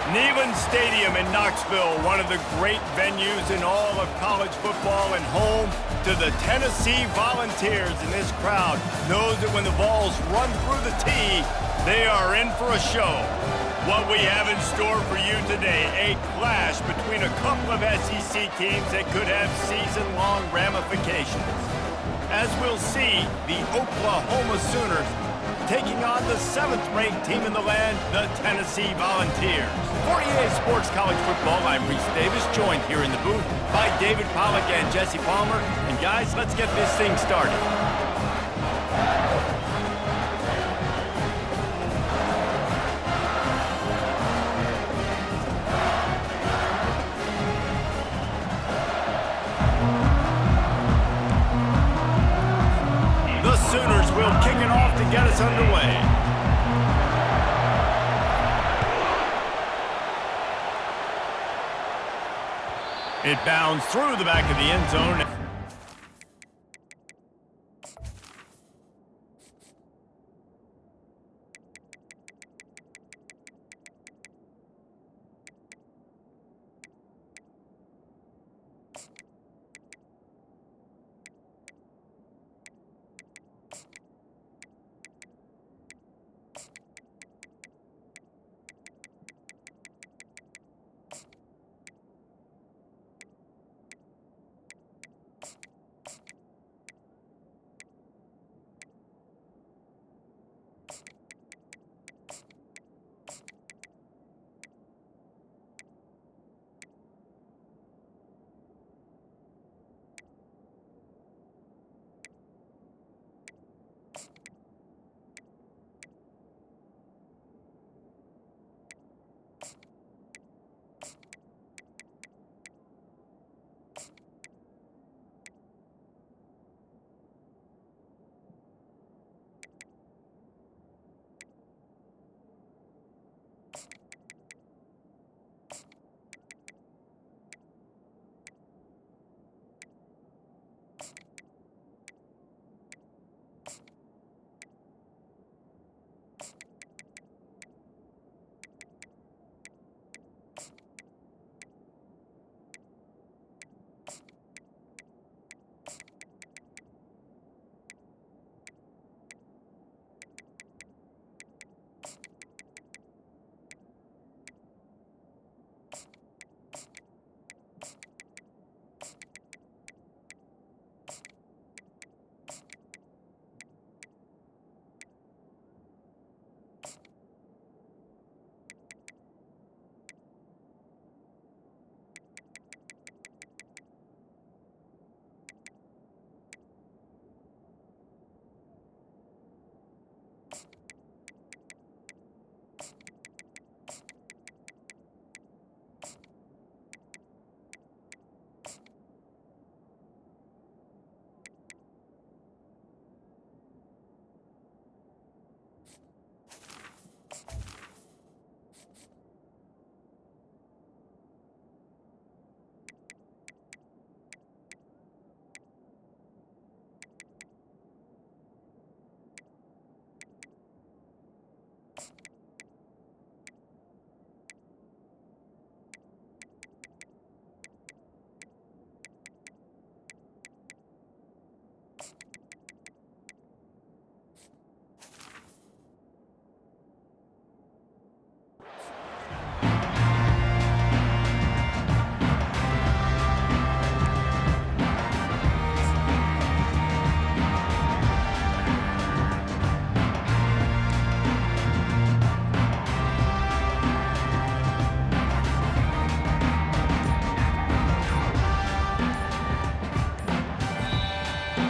Neyland Stadium in Knoxville, one of the great venues in all of college football and home to the Tennessee Volunteers. And this crowd knows that when the balls run through the tee, they are in for a show. What we have in store for you today, a clash between a couple of SEC teams that could have season-long ramifications. As we'll see, the Oklahoma Sooners taking on the 7th-ranked team in the land, the Tennessee Volunteers. For EA Sports College Football, I'm Reese Davis, joined here in the booth by David Pollack and Jesse Palmer. And guys, let's get this thing started. The Sooners will kick it off to get us underway. It bounds through the back of the end zone.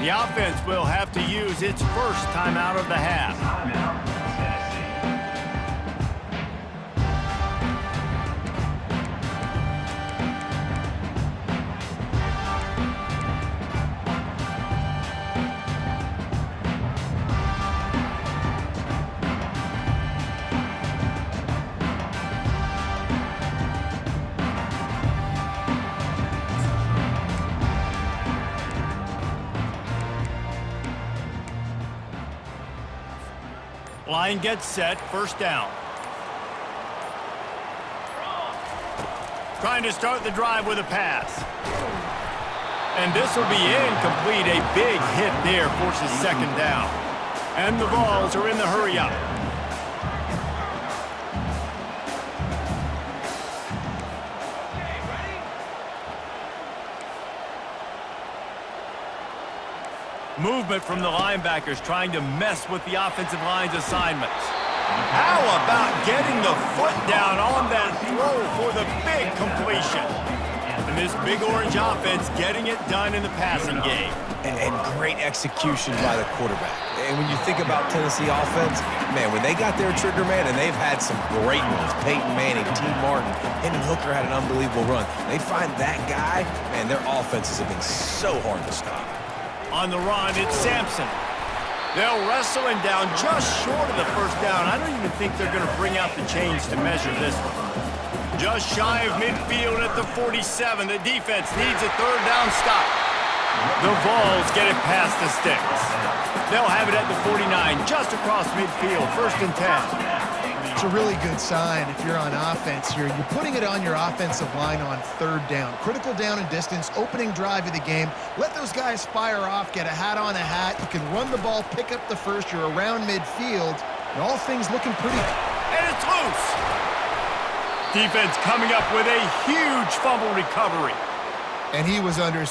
The offense will have to use its first timeout of the half. Line gets set, first down. Trying to start the drive with a pass. And this will be incomplete. A big hit there forces second down. And the Vols are in the hurry-up. Movement from the linebackers trying to mess with the offensive line's assignments. How about getting the foot down on that throw for the big completion? And this big orange offense getting it done in the passing game. And great execution by the quarterback. And when you think about Tennessee offense, man, when they got their trigger man, and they've had some great ones, Peyton Manning, T. Martin, Hendon Hooker had an unbelievable run. They find that guy, man, their offenses have been so hard to stop. On the run, it's Sampson. They'll wrestle him down just short of the first down. I don't even think they're going to bring out the chains to measure this one. Just shy of midfield at the 47. The defense needs a third down stop. The Vols get it past the sticks. They'll have it at the 49, just across midfield, 1st and 10. It's a really good sign if you're on offense here. You're putting it on your offensive line on 3rd down. Critical down and distance, opening drive of the game. Let those guys fire off, get a hat on a hat. You can run the ball, pick up the first. You're around midfield, and all things looking pretty. And it's loose. Defense coming up with a huge fumble recovery. And he was under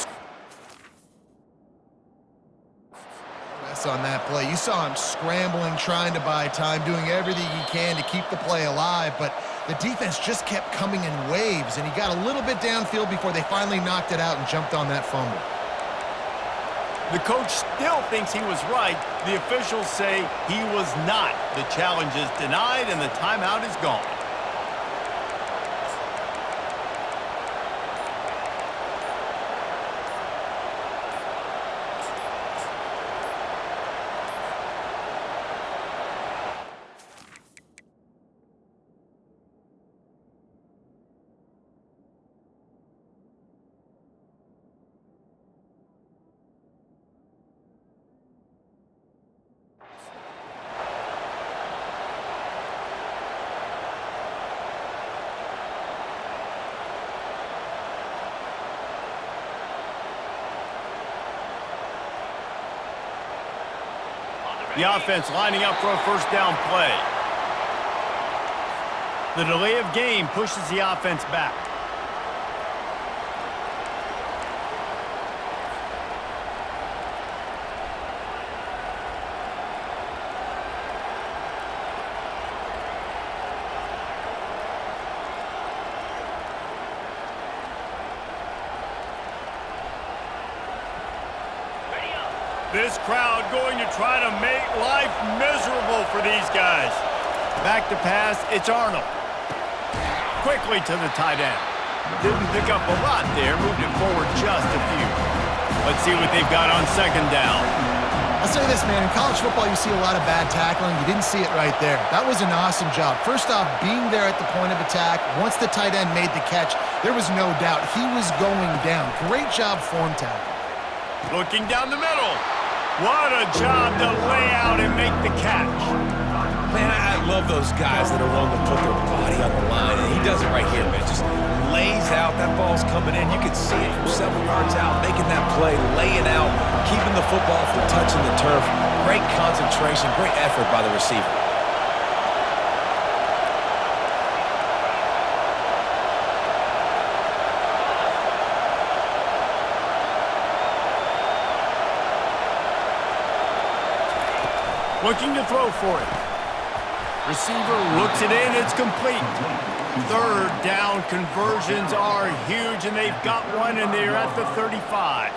on that play. You saw him scrambling, trying to buy time, doing everything he can to keep the play alive, but the defense just kept coming in waves, and he got a little bit downfield before they finally knocked it out and jumped on that fumble. The coach still thinks he was right. The officials say he was not. The challenge is denied, and the timeout is gone. The offense lining up for a first down play. The delay of game pushes the offense back. This crowd going to try to make life miserable for these guys. Back to pass, it's Arnold. Quickly to the tight end. Didn't pick up a lot there, moved it forward just a few. Let's see what they've got on 2nd down. I'll say this, man, in college football you see a lot of bad tackling. You didn't see it right there. That was an awesome job. First off, being there at the point of attack. Once the tight end made the catch, there was no doubt he was going down. Great job form tackle. Looking down the middle. What a job to lay out and make the catch. Man, I love those guys that are willing to put their body on the line, and he does it right here, man. Just lays out. That ball's coming in. You can see it from several yards out, making that play, laying out, keeping the football from touching the turf. Great concentration, great effort by the receiver. Looking to throw for it. Receiver looks it in, it's complete. 3rd down conversions are huge, and they've got one, and they're at the 35.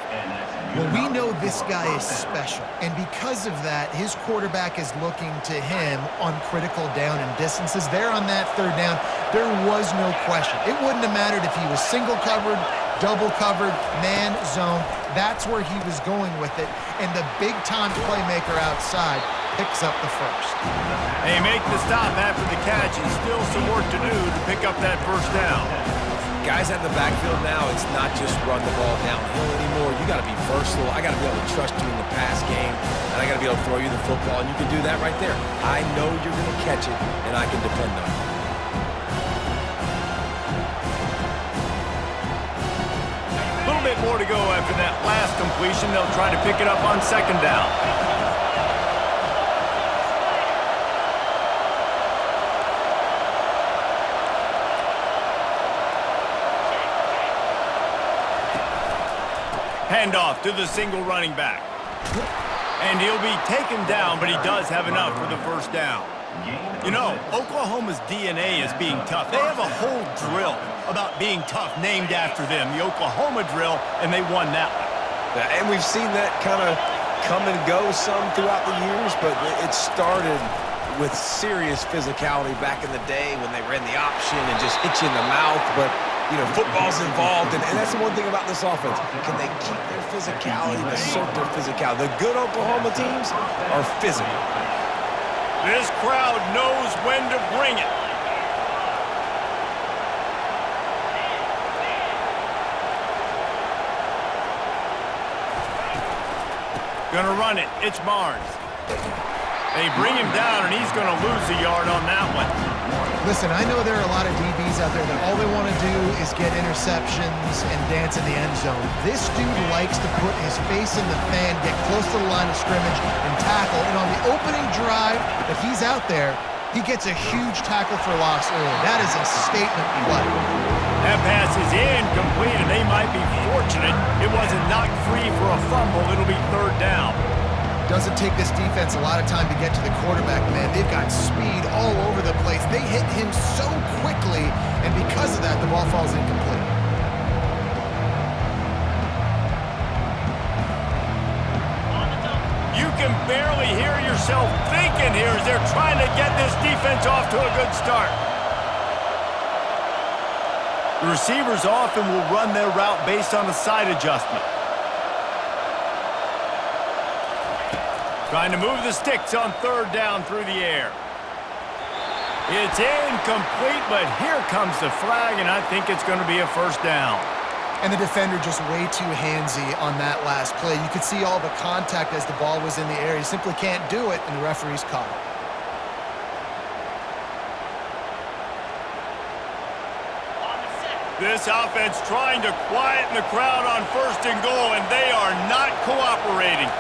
Well, we know this guy is special, and because of that, his quarterback is looking to him on critical down and distances. There on that 3rd down, there was no question. It wouldn't have mattered if he was single covered, double covered, man, zone. That's where he was going with it, and the big-time playmaker outside picks up the first. They make the stop after the catch, and still some work to do to pick up that first down. Guys out in the backfield now, it's not just run the ball downhill anymore. You got to be versatile. I got to be able to trust you in the pass game, and I got to be able to throw you the football, and you can do that right there. I know you're going to catch it, and I can depend on you. bit more to go after that last completion. They'll try to pick it up on second down. Handoff to the single running back. And he'll be taken down, but he does have enough for the first down. You know, Oklahoma's DNA is being tough. They have a whole drill about being tough named after them, the Oklahoma drill, and they won that one. Yeah, and we've seen that kind of come and go some throughout the years, but it started with serious physicality back in the day when they ran the option and just hit you in the mouth. But, you know, football's involved, and that's the one thing about this offense. Can they keep their physicality and assert their physicality? The good Oklahoma teams are physical. This crowd knows when to bring it. Gonna run it. It's Barnes. They bring him down, and he's gonna lose a yard on that one. Listen, I know there are a lot of DBs out there that all they want to do is get interceptions and dance in the end zone. This dude likes to put his face in the fan, get close to the line of scrimmage, and tackle. And on the opening drive that he's out there, he gets a huge tackle for loss early. That is a statement play. That pass is incomplete, and they might be fortunate it wasn't knocked free for a fumble. It'll be third down. Doesn't take this defense a lot of time to get to the quarterback, man. They've got speed all over the place. They hit him so quickly, and because of that, the ball falls incomplete. You can barely hear yourself thinking here as they're trying to get this defense off to a good start. The receivers often will run their route based on a side adjustment. Trying to move the sticks on third down through the air. It's incomplete, but here comes the flag, and I think it's going to be a first down. And the defender just way too handsy on that last play. You could see all the contact as the ball was in the air. He simply can't do it, and the referee's caught it. This offense trying to quieten the crowd on first and goal, and they are not cooperating.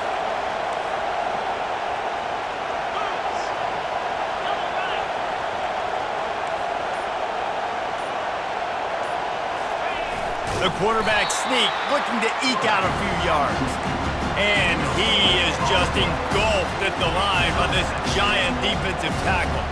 The quarterback sneak, looking to eke out a few yards. And he is just engulfed at the line by this giant defensive tackle.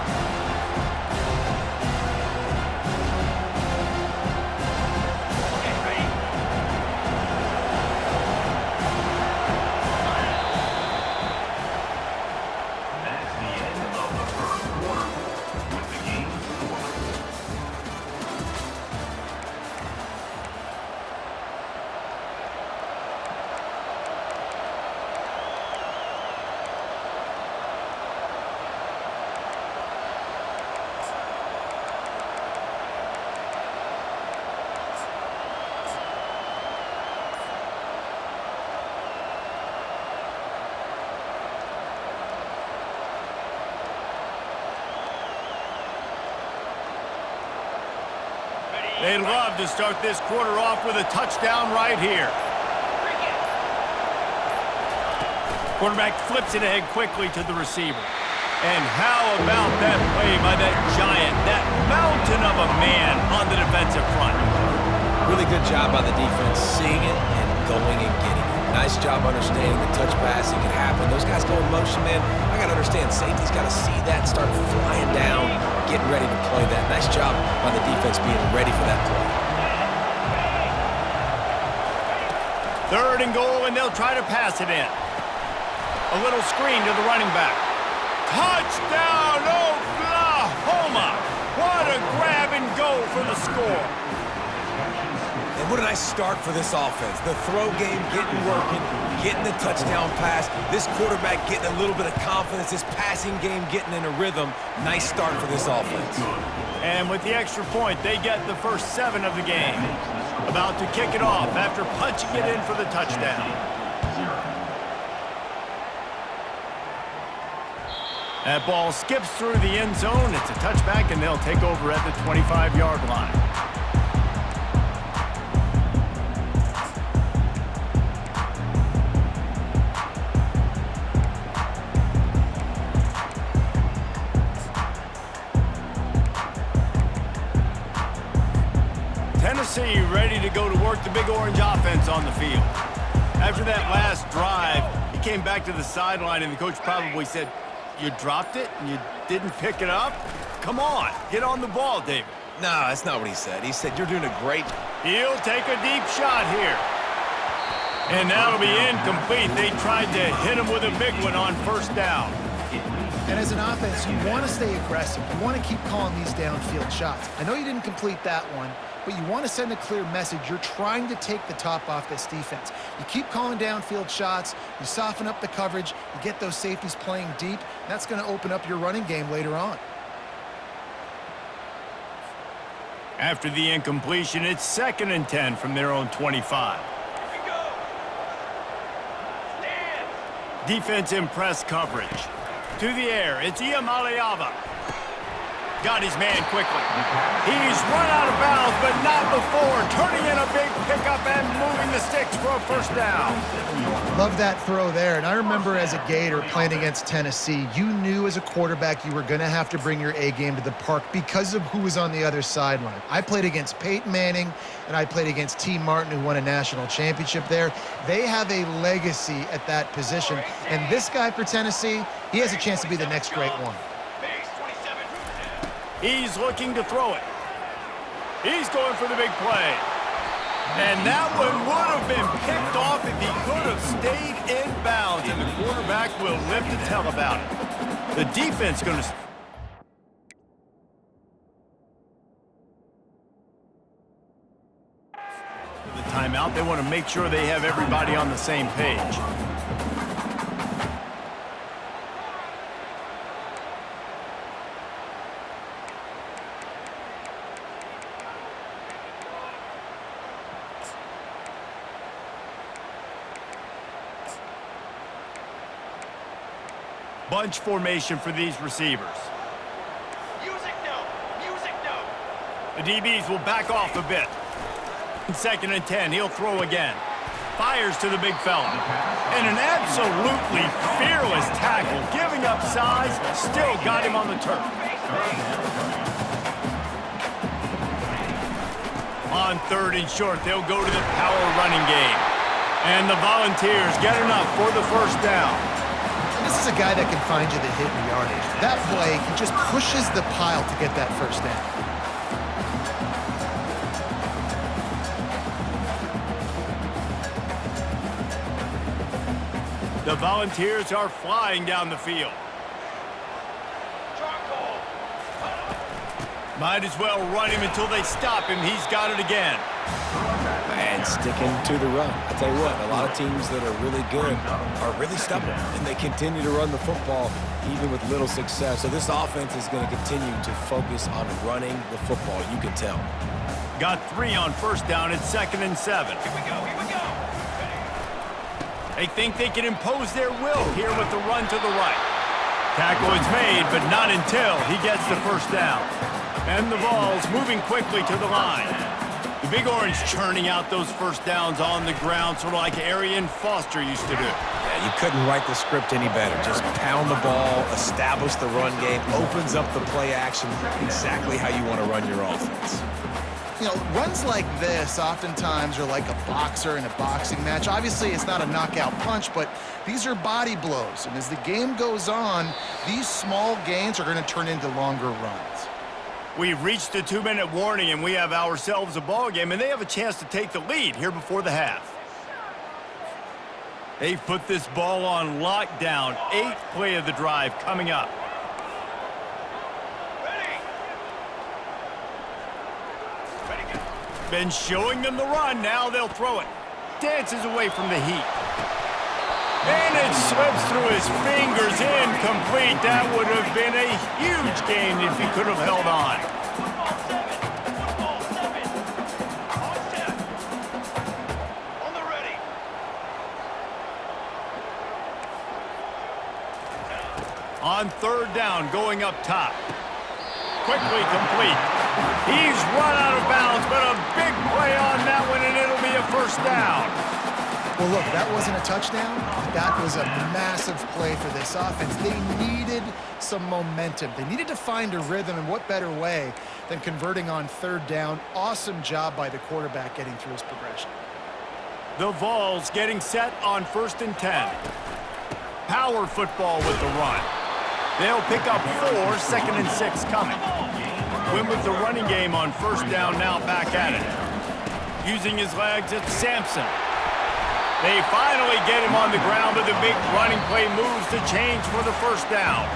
They'd love to start this quarter off with a touchdown right here. Quarterback flips it ahead quickly to the receiver. And how about that play by that giant, that mountain of a man on the defensive front? Really good job by the defense, seeing it and going and getting it. Nice job understanding the touch passing can happen. Those guys go in motion, man. I got to understand, safety's got to see that, start flying down, getting ready to play that. Nice job by the defense being ready for that play. Third and goal, and they'll try to pass it in. A little screen to the running back. Touchdown, Oklahoma! What a grab and go for the score. And what a nice start for this offense. The throw game getting working, getting the touchdown pass. This quarterback getting a little bit of confidence. This passing game getting in a rhythm. Nice start for this offense. And with the extra point, they get the first 7 of the game. About to kick it off after punching it in for the touchdown. That ball skips through the end zone. It's a touchback, and they'll take over at the 25-yard line. Tennessee ready to go to work the Big Orange offense on the field. After that last drive, he came back to the sideline, and the coach probably said, "You dropped it and you didn't pick it up? Come on, get on the ball, David." No, that's not what he said. He said, "You're doing a great..." He'll take a deep shot here. And that'll be incomplete. They tried to hit him with a big one on first down. And as an offense, you want to stay aggressive. You want to keep calling these downfield shots. I know you didn't complete that one, but you want to send a clear message. You're trying to take the top off this defense. You keep calling downfield shots. You soften up the coverage. You get those safeties playing deep. That's going to open up your running game later on. After the incompletion, it's 2nd and 10 from their own 25. Defense in press coverage. To the air, it's Iamaleava. Got his man quickly. He's run out of bounds, but not before turning in a big pickup and moving the sticks for a first down. Love that throw there. And I remember as a Gator playing against Tennessee, you knew as a quarterback you were going to have to bring your A game to the park because of who was on the other sideline. I played against Peyton Manning, and I played against T. Martin, who won a national championship there. They have a legacy at that position. And this guy for Tennessee, he has a chance to be the next great one. He's looking to throw it. He's going for the big play. And that one would have been picked off if he could have stayed in bounds, and the quarterback will live to tell about it. The defense going to... The timeout, they want to make sure they have everybody on the same page. Bunch formation for these receivers. Music note! Music note! The DBs will back off a bit. 2nd and 10, he'll throw again. Fires to the big fella. And an absolutely fearless tackle, giving up size, still got him on the turf. On 3rd and short, they'll go to the power running game. And the Volunteers get enough for the first down. This is a guy that can find you the hit in the yardage. That play, he just pushes the pile to get that first down. The Volunteers are flying down the field. Might as well run him until they stop him. He's got it again. And sticking to the run. I tell you what, a lot of teams that are really good are really stubborn, and they continue to run the football even with little success. So this offense is going to continue to focus on running the football, you can tell. Got 3 on first down at 2nd and 7. Here we go, here we go! They think they can impose their will here with the run to the right. Tackle is made, but not until he gets the first down. And the Vols moving quickly to the line. The Big Orange churning out those first downs on the ground, sort of like Arian Foster used to do. Yeah, you couldn't write the script any better. Just pound the ball, establish the run game, opens up the play action, exactly how you want to run your offense. You know, runs like this oftentimes are like a boxer in a boxing match. Obviously, it's not a knockout punch, but these are body blows. And as the game goes on, these small gains are going to turn into longer runs. We've reached the 2-minute warning, and we have ourselves a ball game, and they have a chance to take the lead here before the half. They've put this ball on lockdown. 8th play of the drive coming up. Been showing them the run. Now they'll throw it. Dances away from the heat. And it slips through his fingers, incomplete. That would have been a huge gain if he could have held on. Football 7. On set. On the ready. On 3rd down, going up top. Quickly complete. He's run out of bounds, but a big play on that one, and it'll be a first down. Well, look, that wasn't a touchdown. That was a massive play for this offense. They needed some momentum. They needed to find a rhythm, and what better way than converting on third down. Awesome job by the quarterback getting through his progression. The Vols getting set on 1st and 10. Power football with the run. They'll pick up 4, 2nd and 6 coming. Win with the running game on 1st down, now back at it. Using his legs, it's Sampson. They finally get him on the ground, but the big running play moves the change for the 1st down.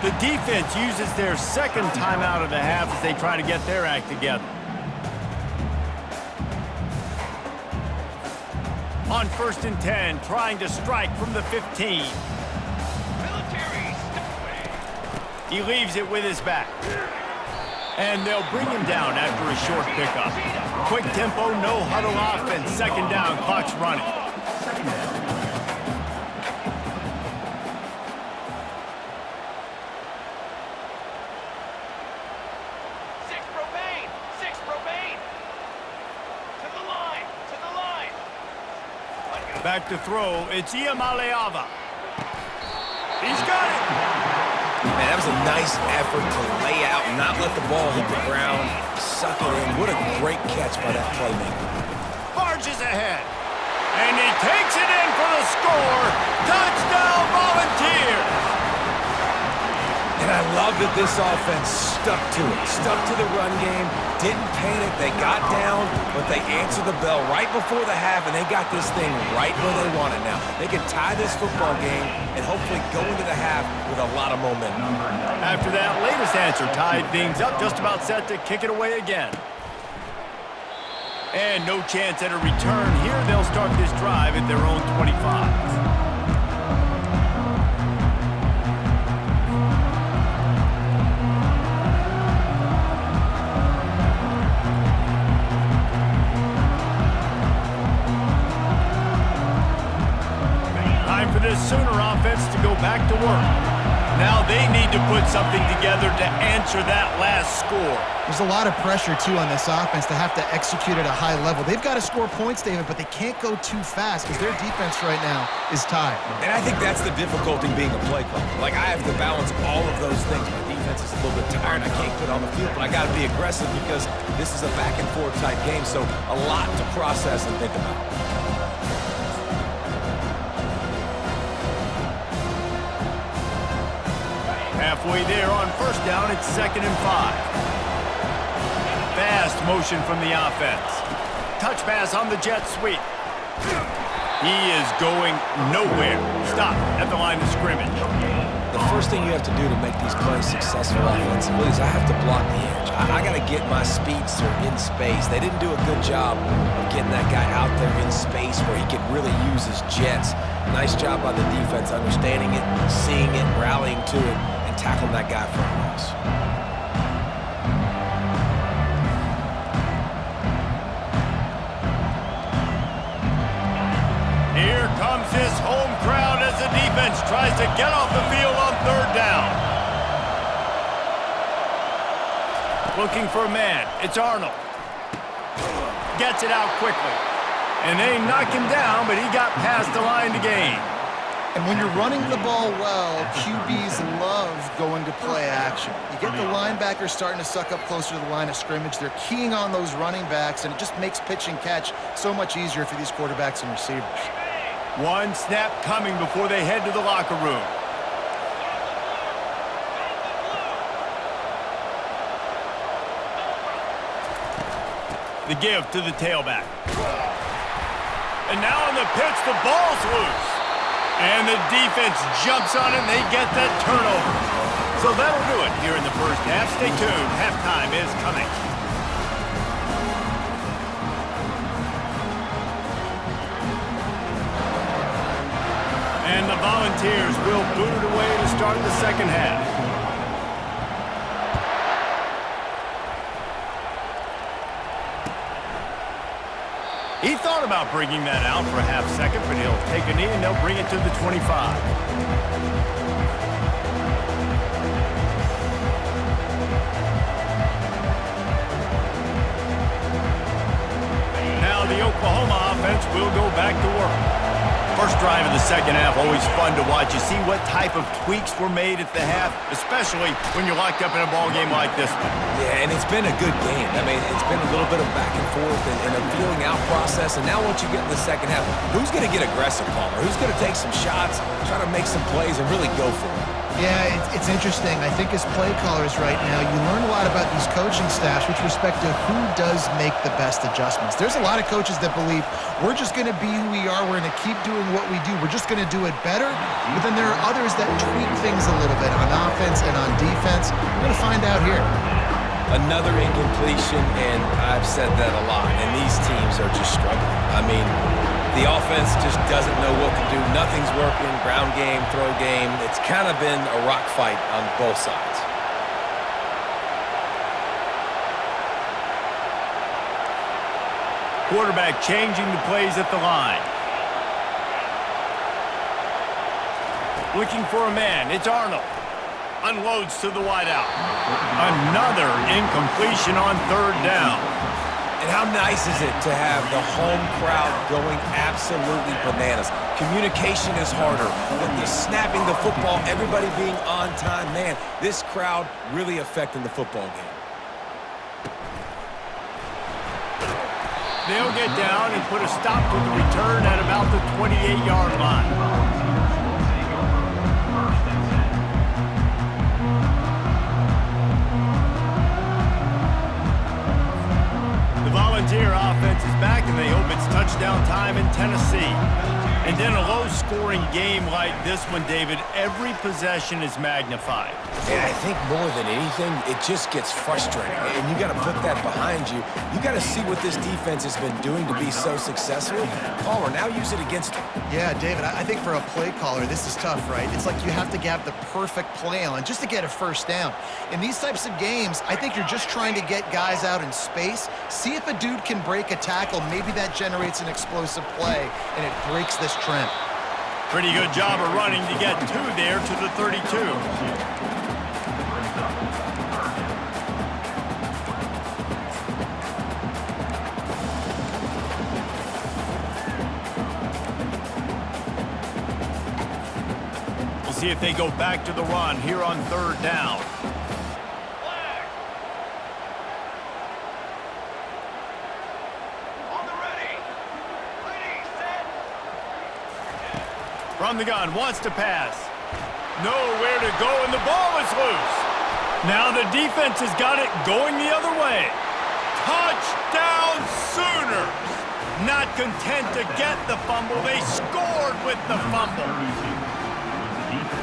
The defense uses their 2nd timeout of the half as they try to get their act together. On 1st and 10, trying to strike from the 15. He leaves it with his back. And they'll bring him down after a short pickup. Quick tempo, no huddle offense. 2nd down, clock's running. Six Propane. To the line. Back to throw, it's Iamaleava. He's got it. Man, that was a nice effort to lay out and not let the ball hit the ground. Suck it in. What a great catch by that playmaker. Barges ahead. And he takes it in for the score. Touchdown, Volunteers. And I love that this offense stuck to it. Stuck to the run game. Didn't panic. They got down, but they answered the bell right before the half, and they got this thing right where they want it now. They can tie this football game and hopefully go into the half with a lot of momentum. After that latest answer tied things up, just about set to kick it away again. And no chance at a return here. They'll start this drive at their own 25. Time for this Sooner offense to go back to work. Now they need to put something together to answer that last score. There's a lot of pressure, too, on this offense to have to execute at a high level. They've got to score points, David, but they can't go too fast because their defense right now is tired. And I think that's the difficulty being a play caller. Like, I have to balance all of those things. My defense is a little bit tired. I can't put on the field, but I got to be aggressive because this is a back-and-forth type game, so a lot to process and think about. Halfway there on 1st down, it's 2nd and 5. Fast motion from the offense. Touch pass on the jet sweep. He is going nowhere. Stop at the line of scrimmage. The first thing you have to do to make these plays successful offensively is I have to block the edge. I got to get my speedster in space. They didn't do a good job of getting that guy out there in space where he could really use his jets. Nice job by the defense understanding it, seeing it, rallying to it, and tackling that guy for a loss. Here comes his home crowd as the defense tries to get off the field on 3rd down. Looking for a man. It's Arnold. Gets it out quickly. And they knock him down, but he got past the line to gain. And when you're running the ball well, QBs love going to play action. You get the linebackers starting to suck up closer to the line of scrimmage. They're keying on those running backs, and it just makes pitch and catch so much easier for these quarterbacks and receivers. One snap coming before they head to the locker room. The give to the tailback. And now on the pitch, the ball's loose. And the defense jumps on it, and they get that turnover. So that'll do it here in the first half. Stay tuned. Halftime is coming. And the Volunteers will boot it away to start the second half. He thought about bringing that out for a half second, but he'll take a knee and they'll bring it to the 25. Now the Oklahoma offense will go back to work. First drive of the second half, always fun to watch. You see what type of tweaks were made at the half, especially when you're locked up in a ball game like this one. Yeah, and it's been a good game. I mean, it's been a little bit of back and forth and a feeling out process. And now once you get in the second half, who's going to get aggressive, Palmer? Who's going to take some shots, try to make some plays, and really go for it? Yeah, it's interesting. I think as play callers right now, you learn a lot about these coaching staffs with respect to who does make the best adjustments. There's a lot of coaches that believe we're just going to be who we are. We're going to keep doing what we do. We're just going to do it better. But then there are others that tweak things a little bit on offense and on defense. We're going to find out here. Another incompletion, and I've said that a lot, and these teams are just struggling. I mean, the offense just doesn't know what to do. Nothing's working. Ground game, throw game. It's kind of been a rock fight on both sides. Quarterback changing the plays at the line. Looking for a man. It's Arnold. Unloads to the wideout. Another incompletion on third down. And how nice is it to have the home crowd going absolutely bananas? Communication is harder. The snapping the football, everybody being on time. Man, this crowd really affecting the football game. They'll get down and put a stop to the return at about the 28-yard line. The Volunteer offense is back, and they hope it's touchdown time in Tennessee. And in a low-scoring game like this one, David, every possession is magnified. And I think more than anything, it just gets frustrating. And you got to put that behind you. You got to see what this defense has been doing to be so successful. Palmer, now use it against them. Yeah, David, I think for a play caller, this is tough, right? It's like you have to have the perfect play on just to get a first down. In these types of games, I think you're just trying to get guys out in space, see if a dude can break a tackle. Maybe that generates an explosive play, and it breaks this trend. Pretty good job of running to get two there to the 32. We'll see if they go back to the run here on third down. From the gun, wants to pass. Nowhere to go, and the ball is loose. Now the defense has got it going the other way. Touchdown Sooners! Not content to get the fumble, they scored with the fumble.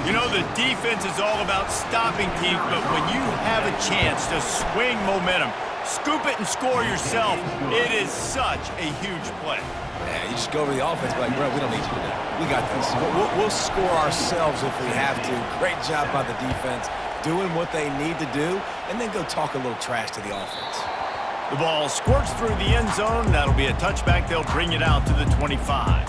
You know, the defense is all about stopping teams, but when you have a chance to swing momentum, scoop it and score yourself, it is such a huge play. Yeah, you just go over the offense, like, bro, we don't need you today. We got this. We'll score ourselves if we have to. Great job by the defense, doing what they need to do, and then go talk a little trash to the offense. The ball squirts through the end zone. That'll be a touchback. They'll bring it out to the 25.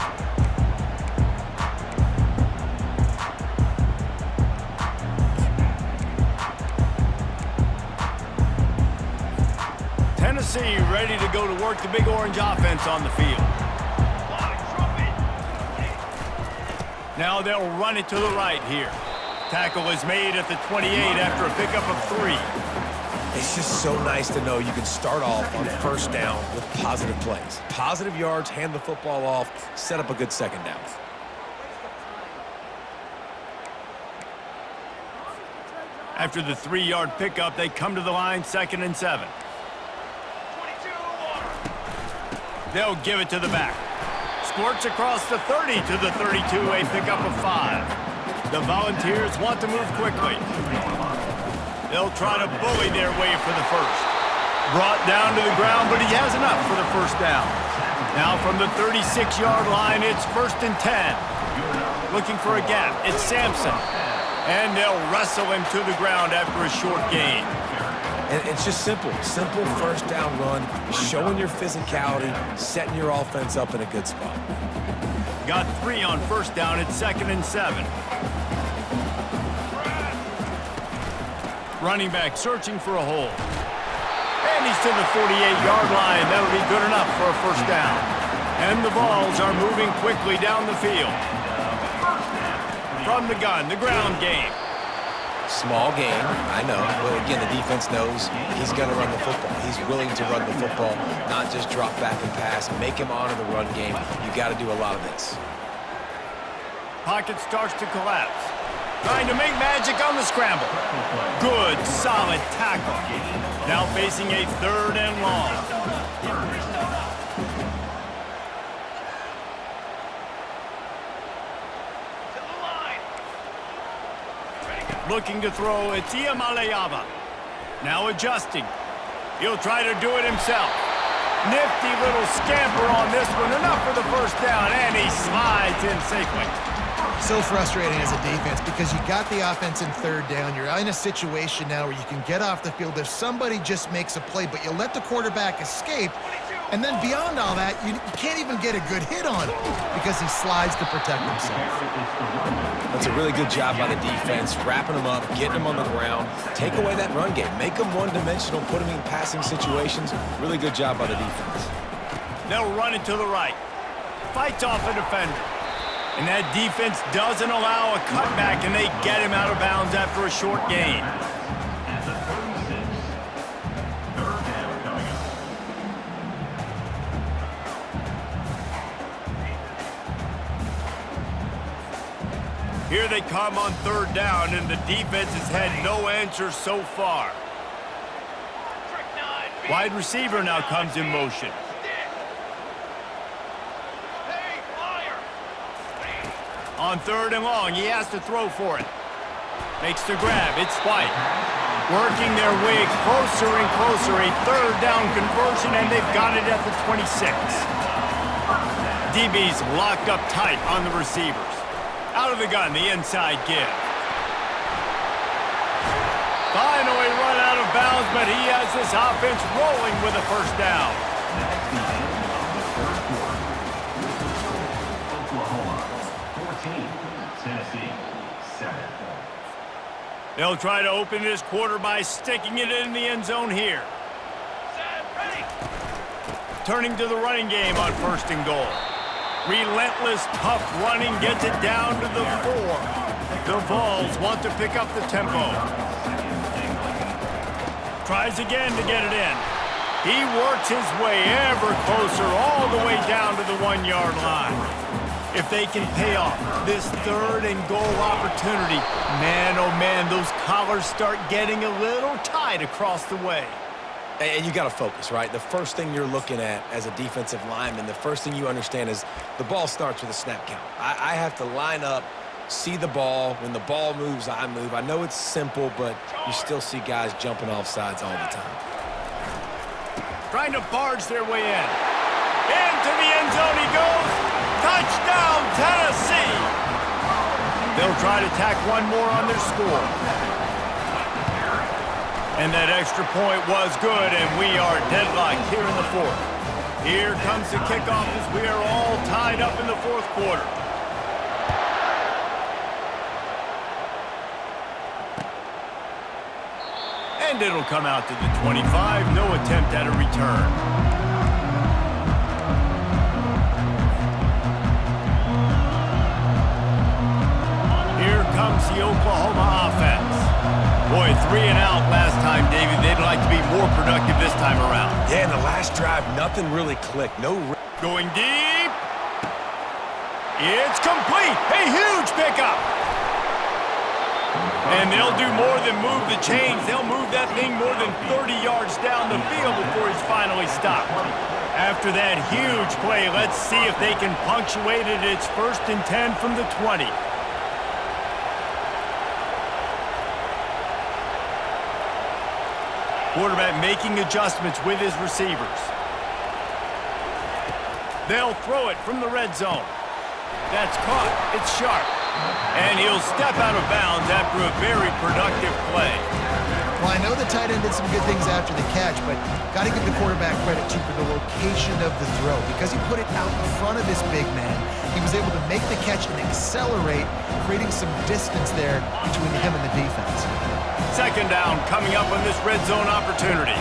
Tennessee ready to go to work the Big Orange offense on the field. Now they'll run it to the right here. Tackle is made at the 28 after a pickup of 3. It's just so nice to know you can start off on first down with positive plays. Positive yards, hand the football off, set up a good second down. After the 3-yard pickup, they come to the line, 2nd and 7. They'll give it to the back. Squirts across the 30 to the 32, a pickup of 5. The Volunteers want to move quickly. They'll try to bully their way for the first. Brought down to the ground, but he has enough for the first down. Now from the 36-yard line, it's 1st and 10. Looking for a gap, it's Sampson. And they'll wrestle him to the ground after a short gain. And it's just simple first down run, showing your physicality, setting your offense up in a good spot. Got 3 on first down, it's 2nd and 7. Running back searching for a hole. And he's to the 48-yard line. That'll be good enough for a first down. And the balls are moving quickly down the field. From the gun, the ground game. Small game, I know, but again, the defense knows he's going to run the football. He's willing to run the football, not just drop back and pass, make him honor the run game. You got to do a lot of this. Pocket starts to collapse. Trying to make magic on the scramble. Good, solid tackle. Now facing a 3rd and long. Looking to throw, it's Iamaleava. Now adjusting. He'll try to do it himself. Nifty little scamper on this one. Enough for the first down, and he slides in safely. So frustrating as a defense because you got the offense in 3rd down. You're in a situation now where you can get off the field if somebody just makes a play, but you let the quarterback escape. And then beyond all that, you can't even get a good hit on him because he slides to protect himself. That's a really good job by the defense, wrapping him up, getting him on the ground, take away that run game, make him one-dimensional, put him in passing situations. Really good job by the defense. They'll run it to the right. Fights off a defender. And that defense doesn't allow a cutback, and they get him out of bounds after a short gain. Here they come on 3rd down, and the defense has had no answers so far. Wide receiver now comes in motion. On 3rd and long, he has to throw for it. Makes the grab, it's White. Working their way closer and closer, a 3rd down conversion, and they've got it at the 26. DB's locked up tight on the receivers. Out of the gun, the inside give. Finally run out of bounds, but he has this offense rolling with a 1st down. They'll try to open this quarter by sticking it in the end zone here. Turning to the running game on 1st and goal. Relentless, tough running gets it down to the 4. The Vols want to pick up the tempo. Tries again to get it in. He works his way ever closer all the way down to the 1-yard line. If they can pay off this 3rd and goal opportunity, man, oh man, those collars start getting a little tight across the way. And you got to focus, right? The first thing you're looking at as a defensive lineman, the first thing you understand is the ball starts with a snap count. I have to line up, see the ball. When the ball moves, I move. I know it's simple, but you still see guys jumping off sides all the time. Trying to barge their way in. Into the end zone he goes. Touchdown, Tennessee! They'll try to tack one more on their score. And that extra point was good, and we are deadlocked here in the 4th. Here comes the kickoff as we are all tied up in the 4th quarter. And it'll come out to the 25. No attempt at a return. Comes the Oklahoma offense. Boy, 3 and out last time, David. They'd like to be more productive this time around. Yeah, in the last drive, nothing really clicked. Going deep. It's complete. A huge pickup. And they'll do more than move the chains. They'll move that thing more than 30 yards down the field before he's finally stopped. After that huge play, let's see if they can punctuate it. It's 1st and 10 from the 20. Quarterback making adjustments with his receivers. They'll throw it from the red zone. That's caught. It's sharp. And he'll step out of bounds after a very productive play. Well, I know the tight end did some good things after the catch, but got to give the quarterback credit, too, for the location of the throw. Because he put it out in front of his big man, he was able to make the catch and accelerate, creating some distance there between him and the defense. 2nd down coming up on this red zone opportunity.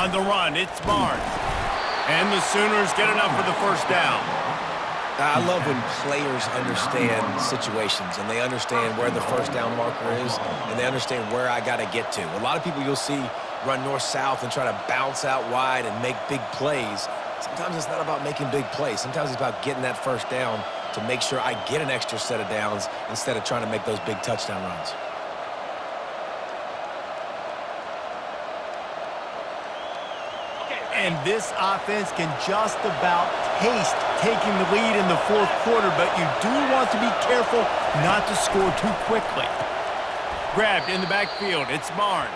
On the run, it's Barnes. And the Sooners get enough for the first down. I love when players understand situations and they understand where the first down marker is and they understand where I got to get to. A lot of people you'll see run north-south and try to bounce out wide and make big plays. Sometimes it's not about making big plays. Sometimes it's about getting that first down to make sure I get an extra set of downs instead of trying to make those big touchdown runs. And this offense can just about taste taking the lead in the fourth quarter, but you do want to be careful not to score too quickly. Grabbed in the backfield, it's Barnes.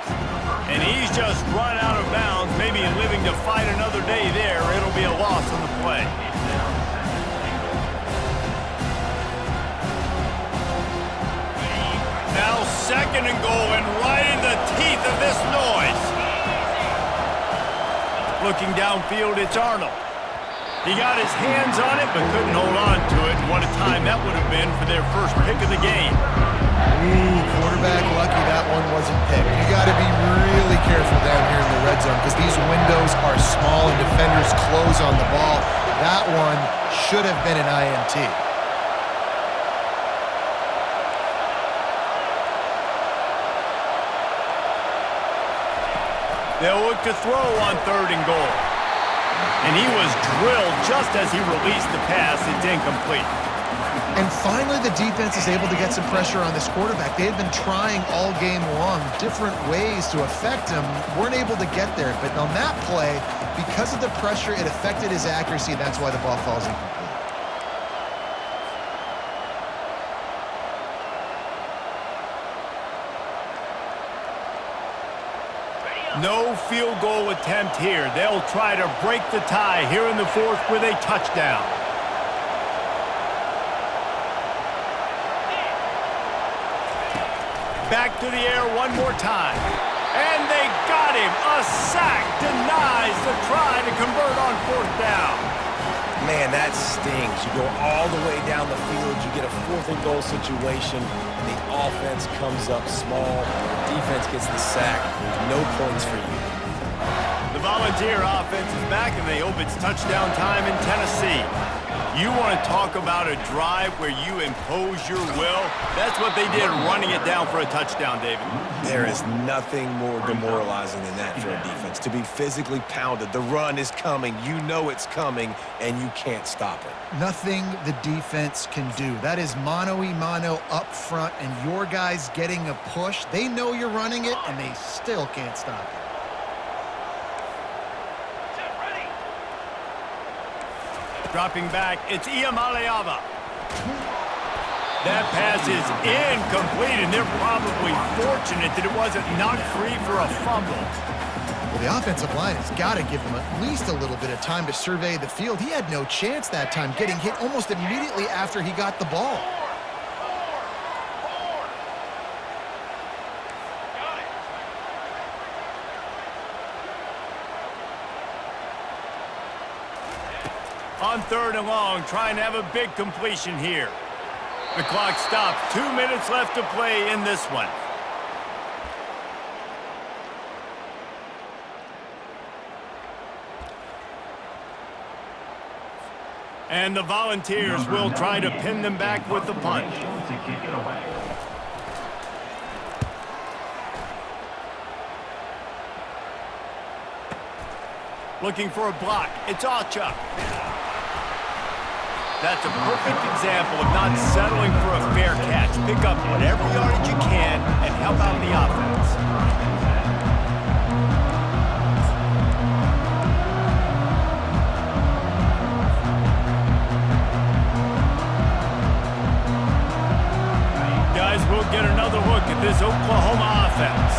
And he's just run out of bounds, maybe living to fight another day there. It'll be a loss on the play. Now second and goal, and right in the teeth of this noise. Looking downfield, it's Arnold. He got his hands on it, but couldn't hold on to it. And what a time that would have been for their first pick of the game. Ooh, quarterback lucky that one wasn't picked. You got to be really careful down here in the red zone because these windows are small and defenders close on the ball. That one should have been an INT. They'll look to throw on third and goal. And he was drilled just as he released the pass. It's incomplete. And finally, the defense is able to get some pressure on this quarterback. They had been trying all game long different ways to affect him. Weren't able to get there. But on that play, because of the pressure, it affected his accuracy. That's why the ball falls incomplete. No field goal attempt here. They'll try to break the tie here in the fourth with a touchdown. Back to the air one more time. And they got him. A sack denies the try to convert on fourth down. Man, that stings. You go all the way down the field, you get a fourth and goal situation, and the offense comes up small. The defense gets the sack. No points for you. The Volunteer offense is back, and they hope it's touchdown time in Tennessee. You want to talk about a drive where you impose your will? That's what they did running it down for a touchdown, David. There is nothing more demoralizing than that for a defense. To be physically pounded. The run is coming. You know it's coming, and you can't stop it. Nothing the defense can do. That is mano-a-mano up front, and your guys getting a push. They know you're running it, and they still can't stop it. Dropping back, it's Iamaleava. That pass is incomplete, and they're probably fortunate that it wasn't knocked free for a fumble. Well, the offensive line has got to give him at least a little bit of time to survey the field. He had no chance that time, getting hit almost immediately after he got the ball. On third and long, trying to have a big completion here. The clock stops. 2 minutes left to play in this one. And the Volunteers will try to pin them back with the punch. Looking for a block. It's Achuk. That's a perfect example of not settling for a fair catch. Pick up whatever yardage you can and help out the offense. Guys, we'll get another look at this Oklahoma offense.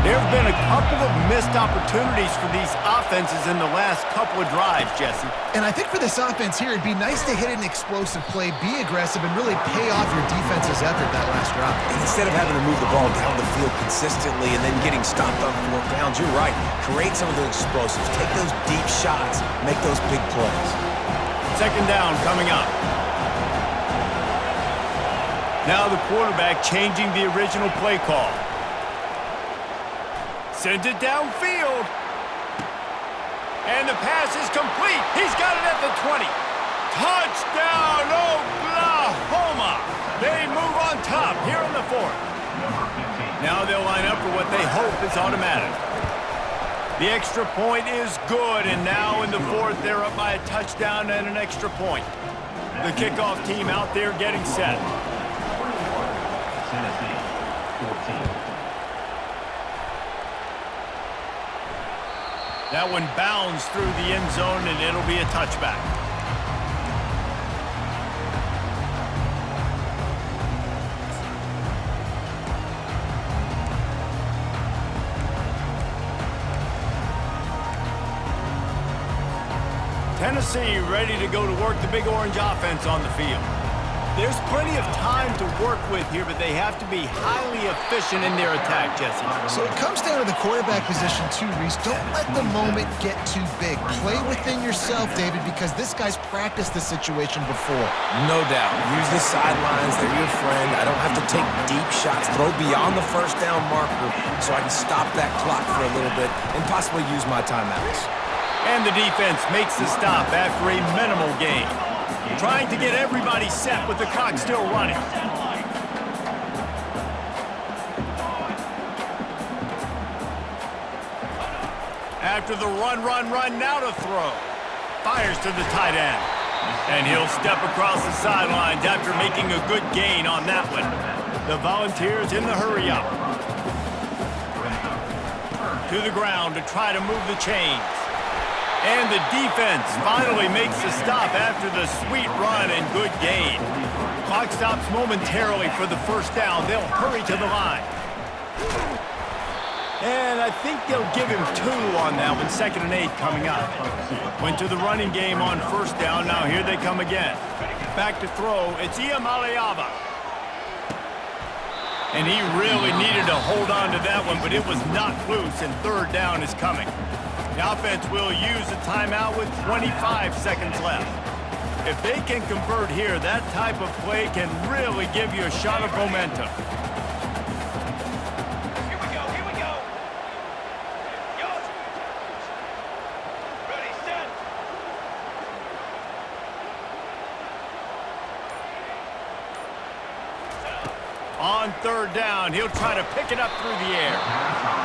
There have been a couple of missed opportunities for these offenses in the last couple of drives, Jesse. And I think for this offense here, it'd be nice to hit an explosive play, be aggressive, and really pay off your defense's effort that last drive. And instead of having to move the ball down the field consistently and then getting stopped on 4 downs, you're right. Create some of those explosives. Take those deep shots. Make those big plays. Second down coming up. Now the quarterback changing the original play call. Sends it downfield. And the pass is complete. He's got it at the 20. Touchdown, Oklahoma! They move on top here in the fourth. Now they'll line up for what they hope is automatic. The extra point is good, and now in the fourth, they're up by a touchdown and an extra point. The kickoff team out there getting set. Tennessee, 14. That one bounds through the end zone, and it'll be a touchback. Tennessee ready to go to work the Big Orange offense on the field. There's plenty of time to work with here, but they have to be highly efficient in their attack, Jesse. So it comes down to the quarterback position too, Reese. Don't let the moment get too big. Play within yourself, David, because this guy's practiced this situation before. No doubt. Use the sidelines. They're your friend. I don't have to take deep shots. Throw beyond the first down marker so I can stop that clock for a little bit and possibly use my timeouts. And the defense makes the stop after a minimal gain. Trying to get everybody set with the clock still running. After the run, now to throw. Fires to the tight end. And he'll step across the sidelines after making a good gain on that one. The Volunteers in the hurry up. To the ground to try to move the chains. And the defense finally makes the stop after the sweet run and good gain. Clock stops momentarily for the first down. They'll hurry to the line. And I think they'll give him 2 on that one. 2nd and 8 coming up. Went to the running game on first down. Now here they come again. Back to throw. It's Iamaleava. And he really needed to hold on to that one, but it was knocked loose, and 3rd down is coming. The offense will use a timeout with 25 seconds left. If they can convert here, that type of play can really give you a shot of momentum. Here we go. Yo. Ready, set. On 3rd down, he'll try to pick it up through the air.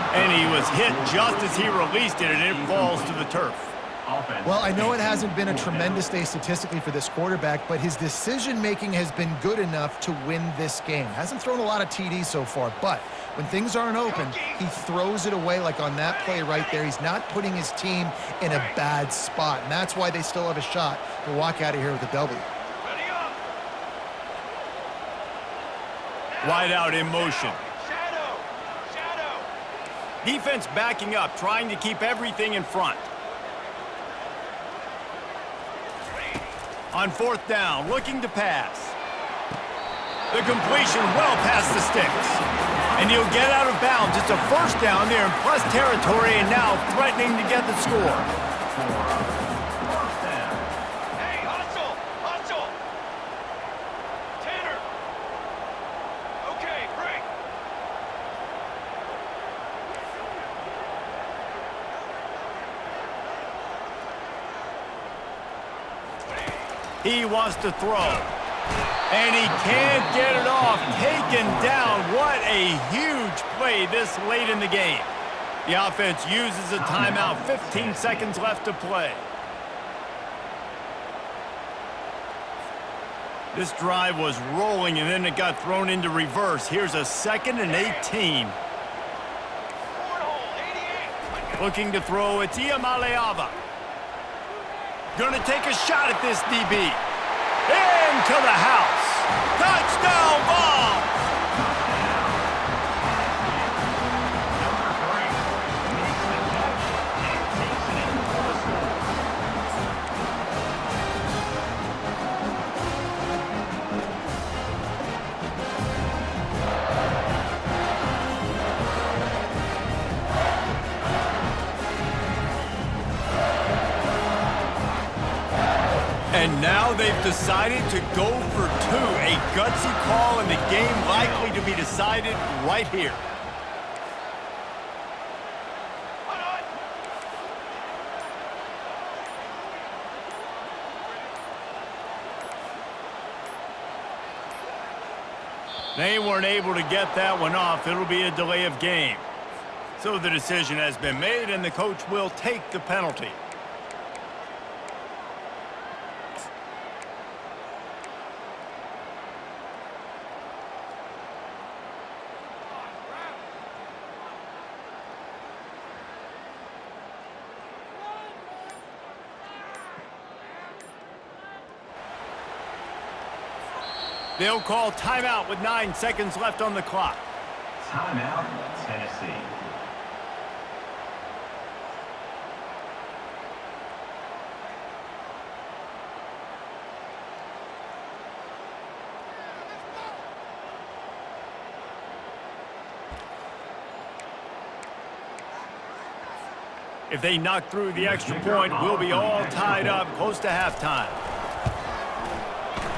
And he was hit just as he released it, and it falls to the turf. Well, I know it hasn't been a tremendous day statistically for this quarterback, but his decision-making has been good enough to win this game. Hasn't thrown a lot of TDs so far, but when things aren't open, he throws it away like on that play right there. He's not putting his team in a bad spot, and that's why they still have a shot to walk out of here with a W. Ready up. Wide out in motion. Shadow. Defense backing up, trying to keep everything in front. On 4th down, looking to pass. The completion well past the sticks. And he'll get out of bounds. It's a 1st down there in plus territory, and now threatening to get the score. Hey, hustle. Tanner. Okay, break. He wants to throw. And he can't get it off. Taken down. What a huge play this late in the game. The offense uses a timeout. 15 seconds left to play. This drive was rolling, and then it got thrown into reverse. Here's a 2nd and 18. Cornhole, 88. Looking to throw. It's Iamaleava. Gonna take a shot at this DB. Into the house. Touchdown ball. And now they've decided to go for 2. A gutsy call, and the game likely to be decided right here. They weren't able to get that one off. It'll be a delay of game. So the decision has been made, and the coach will take the penalty. They'll call timeout with 9 seconds left on the clock. Timeout, Tennessee. If they knock through the extra point, we'll be all tied up close to halftime.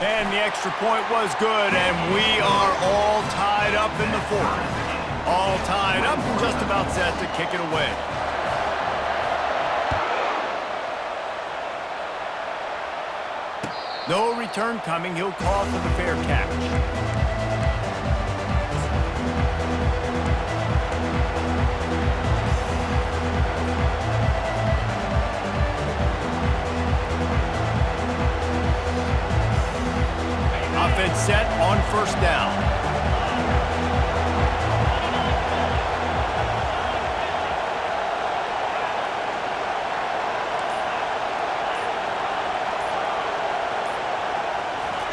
And the extra point was good, and we are all tied up in the fourth. All tied up and just about set to kick it away. No return coming. He'll call for the fair catch. Offense set on first down.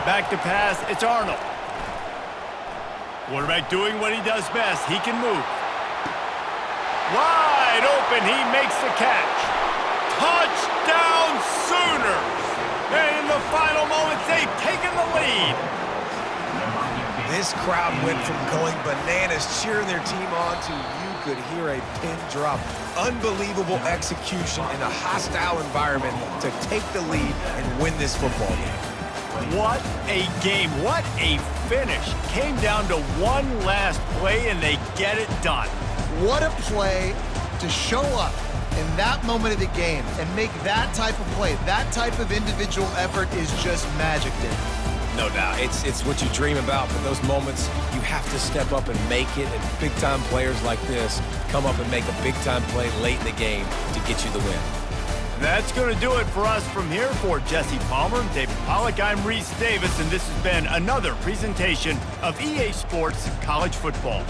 Back to pass, it's Arnold. Quarterback doing what he does best. He can move. Wide open, he makes the catch. Touchdown Sooners! And in the final moments, they've taken the lead. This crowd went from going bananas cheering their team on to you could hear a pin drop. Unbelievable execution in a hostile environment to take the lead and win this football game. What a game. What a finish. Came down to one last play, and they get it done. What a play to show up in that moment of the game and make that type of play. That type of individual effort is just magic, dude. No doubt. It's what you dream about, but those moments, you have to step up and make it, and big-time players like this come up and make a big-time play late in the game to get you the win. That's going to do it for us from here. For Jesse Palmer, David Pollack, I'm Reese Davis, and this has been another presentation of EA Sports College Football.